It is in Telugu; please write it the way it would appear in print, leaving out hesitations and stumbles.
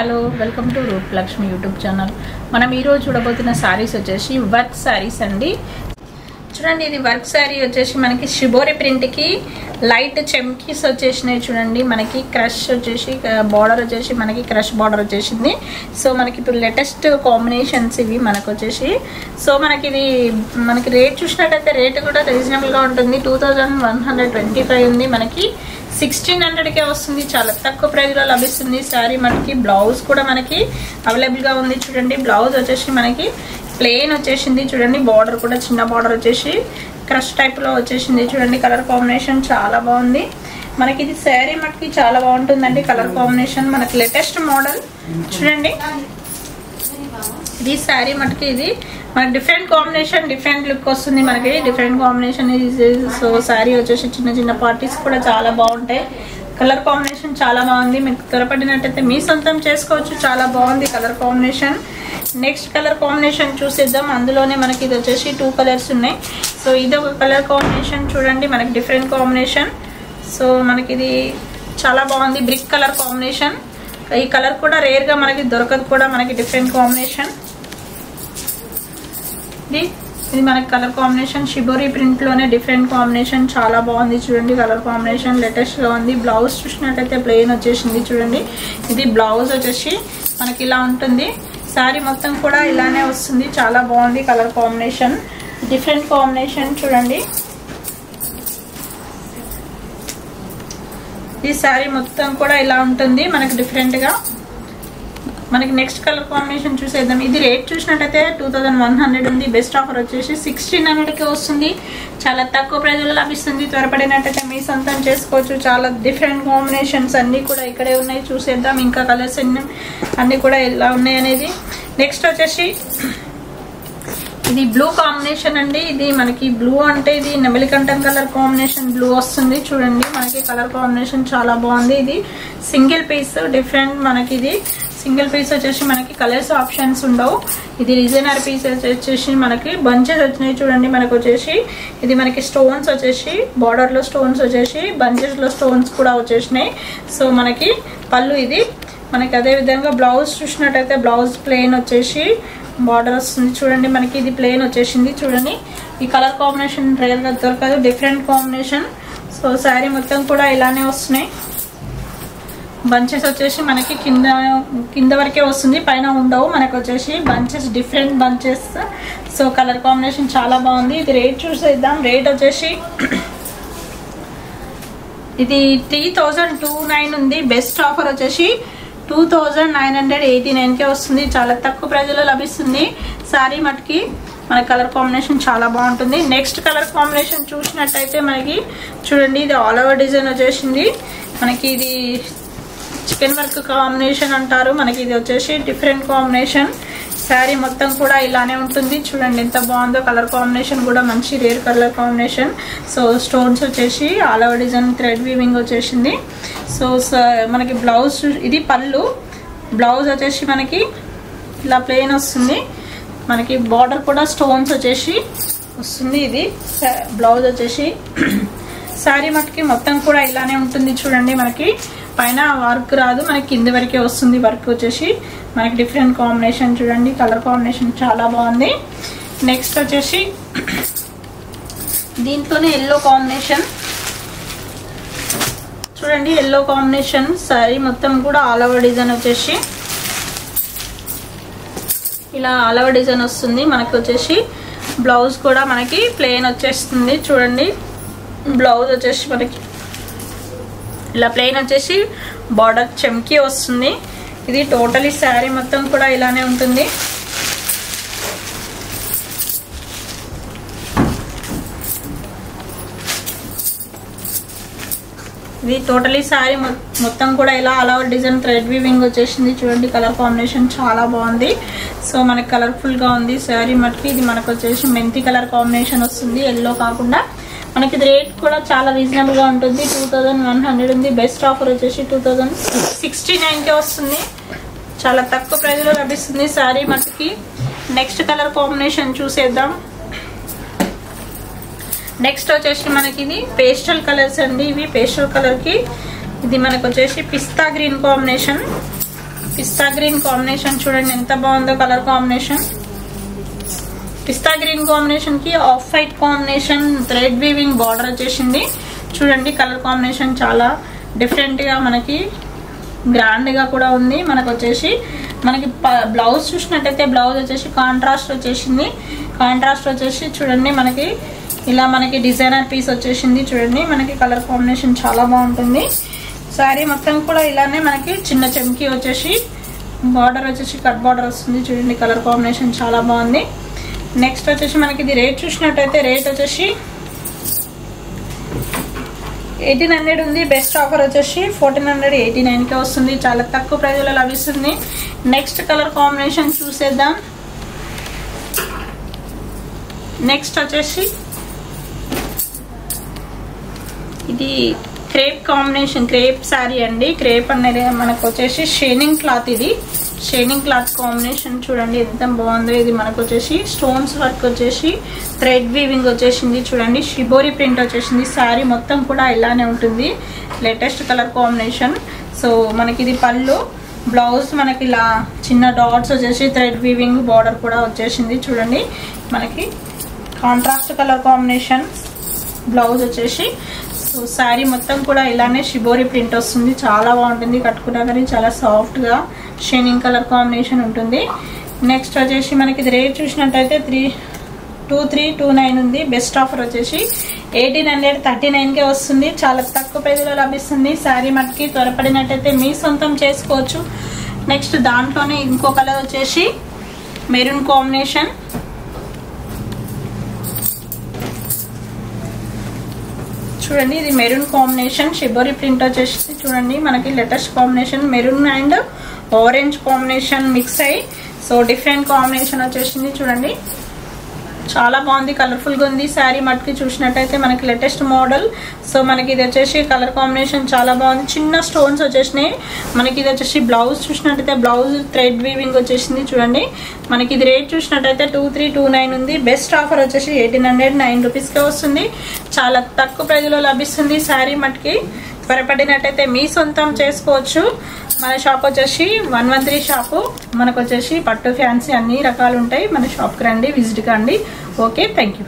Hello welcome to Rupalakshmi YouTube channel. మనం ఈరోజు చూడబోతున్న శారీస్ వచ్చేసి వర్క్ శారీస్ అండి. చూడండి, ఇది వర్క్ శారీ వచ్చేసి మనకి షిబోరి ప్రింట్కి లైట్ చెమ్కీస్ వచ్చేసినాయి. చూడండి, మనకి క్రష్ వచ్చేసి బార్డర్ వచ్చేసి మనకి క్రష్ బార్డర్ వచ్చేసింది. సో మనకి ఇప్పుడు లేటెస్ట్ కాంబినేషన్స్ ఇవి మనకు వచ్చేసి. సో మనకి రేట్ చూసినట్టయితే రేట్ కూడా రీజనబుల్గా ఉంటుంది. 2125 ఉంది. మనకి 1600కే వస్తుంది. చాలా తక్కువ ప్రైస్లో లభిస్తుంది శారీ. మనకి బ్లౌజ్ కూడా మనకి అవైలబుల్గా ఉంది. చూడండి, బ్లౌజ్ వచ్చేసి మనకి ప్లెయిన్ వచ్చేసింది. చూడండి, బార్డర్ కూడా చిన్న బార్డర్ వచ్చేసి క్రష్ టైప్లో వచ్చేసింది. చూడండి, కలర్ కాంబినేషన్ చాలా బాగుంది. మనకి ఇది శారీ మటుకి చాలా బాగుంటుందండి. కలర్ కాంబినేషన్ మనకి లేటెస్ట్ మోడల్. చూడండి, ఇది శారీ మటుకి ఇది మనకి డిఫరెంట్ కాంబినేషన్, డిఫరెంట్ లుక్ వస్తుంది. మనకి డిఫరెంట్ కాంబినేషన్. సో శారీ వచ్చేసి చిన్న చిన్న పార్టీస్ కూడా చాలా బాగుంటాయి. కలర్ కాంబినేషన్ చాలా బాగుంది. మీకు త్వరపడినట్టయితే మీ సొంతం చేసుకోవచ్చు. చాలా బాగుంది colour combination. Next colour combination చూసేద్దాం. అందులోనే మనకి ఇది వచ్చేసి 2 కలర్స్ ఉన్నాయి. సో ఇది ఒక కలర్ కాంబినేషన్. చూడండి, మనకి డిఫరెంట్ కాంబినేషన్. సో మనకి ఇది చాలా బాగుంది. Brick colour combination. ఈ కలర్ కూడా రేర్గా మనకి దొరకదు కూడా. మనకి డిఫరెంట్ కాంబినేషన్. ఇది మనకి కలర్ కాంబినేషన్ షిబోరి ప్రింట్ లోనే డిఫరెంట్ కాంబినేషన్. చాలా బాగుంది. చూడండి, కలర్ కాంబినేషన్ లేటెస్ట్ గా ఉంది. బ్లౌజ్ చూసినట్టయితే ప్లెయిన్ వచ్చేసింది. చూడండి, ఇది బ్లౌజ్ వచ్చేసి మనకి ఇలా ఉంటుంది. శారీ మొత్తం కూడా ఇలానే వస్తుంది. చాలా బాగుంది కలర్ కాంబినేషన్, డిఫరెంట్ కాంబినేషన్. చూడండి, ఈ శారీ మొత్తం కూడా ఇలా ఉంటుంది మనకి డిఫరెంట్ గా. మనకి నెక్స్ట్ కలర్ కాంబినేషన్ చూసేద్దాం. ఇది రేట్ చూసినట్టయితే 2100 ఉంది. బెస్ట్ ఆఫర్ వచ్చేసి 1600కి వస్తుంది. చాలా తక్కువ ప్రైజ్లో లభిస్తుంది. త్వరపడినట్టయితే మీ సొంతం చేసుకోవచ్చు. చాలా డిఫరెంట్ కాంబినేషన్స్ అన్నీ కూడా ఇక్కడే ఉన్నాయి. చూసేద్దాం ఇంకా కలర్స్ అన్నీ కూడా ఎలా ఉన్నాయి అనేది. నెక్స్ట్ వచ్చేసి ఇది బ్లూ కాంబినేషన్ అండి. ఇది మనకి బ్లూ అంటే ఇది నెమలికంఠం కలర్ కాంబినేషన్ బ్లూ వస్తుంది. చూడండి, మనకి కలర్ కాంబినేషన్ చాలా బాగుంది. ఇది సింగిల్ పీస్ డిఫరెంట్. మనకి ఇది సింగిల్ పీస్ వచ్చేసి మనకి కలర్స్ ఆప్షన్స్ ఉండవు. ఇది డిజైనర్ పీస్ వచ్చేసి మనకి బంచెస్ వచ్చినాయి. చూడండి, మనకు వచ్చేసి ఇది మనకి స్టోన్స్ వచ్చేసి బార్డర్ లో స్టోన్స్ వచ్చేసి బంచెస్ లో స్టోన్స్ కూడా వచ్చేసినాయి. సో మనకి పళ్ళు ఇది మనకి అదే విధంగా బ్లౌజ్ చూసినట్టయితే బ్లౌజ్ ప్లెయిన్ వచ్చేసి బార్డర్ వస్తుంది. చూడండి, మనకి ఇది ప్లెయిన్ వచ్చేసింది. చూడండి, ఈ కలర్ కాంబినేషన్ రేర్ గా దొరకదు. Different combination. సో శారీ మొత్తం కూడా ఇలానే వస్తున్నాయి. బంచెస్ వచ్చేసి మనకి కింద వరకే వస్తుంది, పైన ఉండవు. మనకు వచ్చేసి bunches different bunches. So colour combination చాలా బాగుంది. ఇది రేట్ చూసేద్దాం. రేట్ వచ్చేసి ఇది 3029 ఉంది. బెస్ట్ ఆఫర్ వచ్చేసి 2989కే వస్తుంది. చాలా తక్కువ ప్రైజ్లో లభిస్తుంది శారీ మటుకి. మన కలర్ కాంబినేషన్ చాలా బాగుంటుంది. నెక్స్ట్ కలర్ కాంబినేషన్ చూసినట్టయితే మనకి చూడండి, ఇది ఆల్ ఓవర్ డిజైన్ వచ్చేసింది. మనకి ఇది చికెన్ వర్క్ కాంబినేషన్ అంటారు. మనకి ఇది వచ్చేసి డిఫరెంట్ కాంబినేషన్. శారీ మొత్తం కూడా ఇలానే ఉంటుంది. చూడండి ఎంత బాగుందో. కలర్ కాంబినేషన్ కూడా మంచి rare colour combination. So stones వచ్చేసి all over design thread weaving వచ్చేసింది. సో మనకి బ్లౌజ్ ఇది పళ్ళు. బ్లౌజ్ వచ్చేసి మనకి ఇలా ప్లెయిన్ వస్తుంది. మనకి బార్డర్ కూడా స్టోన్స్ వచ్చేసి వస్తుంది. ఇది బ్లౌజ్ వచ్చేసి శారీ మటుకి మొత్తం కూడా ఇలానే ఉంటుంది. చూడండి, మనకి పైన వర్క్ రాదు, మనకి కింద వరకే వస్తుంది వర్క్ వచ్చేసి. మనకి డిఫరెంట్ కాంబినేషన్. చూడండి, కలర్ కాంబినేషన్ చాలా బాగుంది. నెక్స్ట్ వచ్చేసి దీంట్లోనే ఎల్లో కాంబినేషన్. చూడండి, ఎల్లో కాంబినేషన్. శారీ మొత్తం కూడా ఆల్ ఓవర్ డిజైన్ వచ్చేసి ఇలా ఆల్ ఓవర్ డిజైన్ వస్తుంది. మనకి వచ్చేసి బ్లౌజ్ కూడా మనకి ప్లెయిన్ వచ్చేస్తుంది. చూడండి, బ్లౌజ్ వచ్చేసి మనకి ఇలా ప్లెయిన్ వచ్చేసి బార్డర్ చెమ్కీ వస్తుంది. ఇది టోటలీ శారీ మొత్తం కూడా ఇలానే ఉంటుంది. ఇది టోటలీ శారీ మొత్తం కూడా ఇలా అలా డిజైన్ థ్రెడ్ వీవింగ్ వచ్చేసింది. చూడండి, కలర్ కాంబినేషన్ చాలా బాగుంది. సో మనకి కలర్ఫుల్ గా ఉంది శారీ మటుకి. ఇది మనకు వచ్చేసి మెంతి కలర్ కాంబినేషన్ వస్తుంది, ఎల్లో కాకుండా. మనకి ఇది రేట్ కూడా చాలా రీజనబుల్ గా ఉంటుంది. 2100 ఉంది. బెస్ట్ ఆఫర్ వచ్చేసి 2069కే వస్తుంది. చాలా తక్కువ ప్రైస్ లో లభిస్తుంది శారీ మటుకి. నెక్స్ట్ కలర్ కాంబినేషన్ చూసేద్దాం. నెక్స్ట్ వచ్చేసి మనకి ఇది పేస్టల్ కలర్స్ అండి. ఇవి పేస్టల్ కలర్ కి ఇది మనకు వచ్చేసి పిస్తా గ్రీన్ కాంబినేషన్. పిస్తా గ్రీన్ కాంబినేషన్ చూడండి ఎంత బాగుందో కలర్ కాంబినేషన్. పిస్తా గ్రీన్ కాంబినేషన్ కి off white combination thread weaving border వచ్చేసింది చూడండి. కలర్ కాంబినేషన్ చాలా డిఫరెంట్ గా మనకి గ్రాండ్ గా కూడా ఉంది. మనకు వచ్చేసి మనకి బ్లౌజ్ చూసినట్టయితే బ్లౌజ్ వచ్చేసి కాంట్రాస్ట్ వచ్చేసింది. కాంట్రాస్ట్ వచ్చేసి చూడండి మనకి ఇలా మనకి డిజైనర్ పీస్ వచ్చేసింది చూడండి. మనకి కలర్ కాంబినేషన్ చాలా బాగుంటుంది. శారీ మొత్తం కూడా ఇలానే మనకి చిన్న చెమ్కి వచ్చేసి బార్డర్ వచ్చేసి కట్ బార్డర్ వస్తుంది చూడండి. కలర్ కాంబినేషన్ చాలా బాగుంది. నెక్స్ట్ వచ్చేసి మనకి ఇది రేట్ చూసినట్టయితే రేట్ వచ్చేసి 1800 ఉంది. బెస్ట్ ఆఫర్ వచ్చేసి 1489కే వస్తుంది. చాలా తక్కువ ప్రైజ్లో లభిస్తుంది. నెక్స్ట్ కలర్ కాంబినేషన్ చూసేద్దాం. నెక్స్ట్ వచ్చేసి ఇది క్రేప్ కాంబినేషన్, క్రేప్ శారీ అండి. క్రేప్ అనేది మనకు వచ్చేసి షైనింగ్ క్లాత్. ఇది షైనింగ్ క్లాత్ కాంబినేషన్ చూడండి ఎంత బాగుందో. ఇది మనకు వచ్చేసి స్టోన్స్ వర్క్ వచ్చేసి థ్రెడ్ వీవింగ్ వచ్చేసింది చూడండి. షిబోరి ప్రింట్ వచ్చేసింది. శారీ మొత్తం కూడా ఇలానే ఉంటుంది. Latest colour combination. సో మనకి ఇది పళ్ళు, బ్లౌజ్ మనకి ఇలా చిన్న డాట్స్ వచ్చేసి థ్రెడ్ వీవింగ్ బార్డర్ కూడా వచ్చేసింది చూడండి. మనకి కాంట్రాస్ట్ కలర్ కాంబినేషన్ బ్లౌజ్ వచ్చేసి. సో శారీ మొత్తం కూడా ఇలానే షిబోరి ప్రింట్ వస్తుంది. చాలా బాగుంటుంది. కట్టుకున్నా కానీ చాలా సాఫ్ట్గా షైనింగ్ కలర్ కాంబినేషన్ ఉంటుంది. నెక్స్ట్ వచ్చేసి మనకి ఇది రేట్ చూసినట్టయితే 2329 ఉంది. బెస్ట్ ఆఫర్ వచ్చేసి 1839కే వస్తుంది. చాలా తక్కువ ప్రైజ్లో లభిస్తుంది. శారీ మట్టికి త్వరపడినట్టయితే మీ సొంతం చేసుకోవచ్చు. నెక్స్ట్ దాంట్లోనే ఇంకో కలర్ వచ్చేసి మెరూన్ కాంబినేషన్. చూడండి ఇది మెరూన్ కాంబినేషన్ షిబోరి ప్రింట్ వచ్చేసి చూడండి. మనకి latest combination maroon and orange combination mix అయ్యి సో డిఫరెంట్ కాంబినేషన్ వచ్చేసింది చూడండి. చాలా బాగుంది. కలర్ఫుల్ గా ఉంది. శారీ మట్టికి చూసినట్టయితే మనకి లేటెస్ట్ మోడల్. సో మనకి ఇది వచ్చేసి కలర్ కాంబినేషన్ చాలా బాగుంది. చిన్న స్టోన్స్ వచ్చేసినాయి. మనకి ఇది వచ్చేసి బ్లౌజ్ చూసినట్టయితే బ్లౌజ్ థ్రెడ్ వీవింగ్ వచ్చేసింది చూడండి. మనకి ఇది రేట్ చూసినట్టయితే 2329 ఉంది. బెస్ట్ ఆఫర్ వచ్చేసి 1809 రూపీస్కే వస్తుంది. చాలా తక్కువ ప్రైజ్లో లభిస్తుంది. శారీ మట్టికి త్వరపడినట్టయితే మీ సొంతం చేసుకోవచ్చు. మన షాప్ వచ్చేసి 113 షాపు. మనకు వచ్చేసి పట్టు ఫ్యాన్సీ అన్ని రకాలు ఉంటాయి. మన షాప్కి రండి, విజిట్ కండి. Okay, thank you.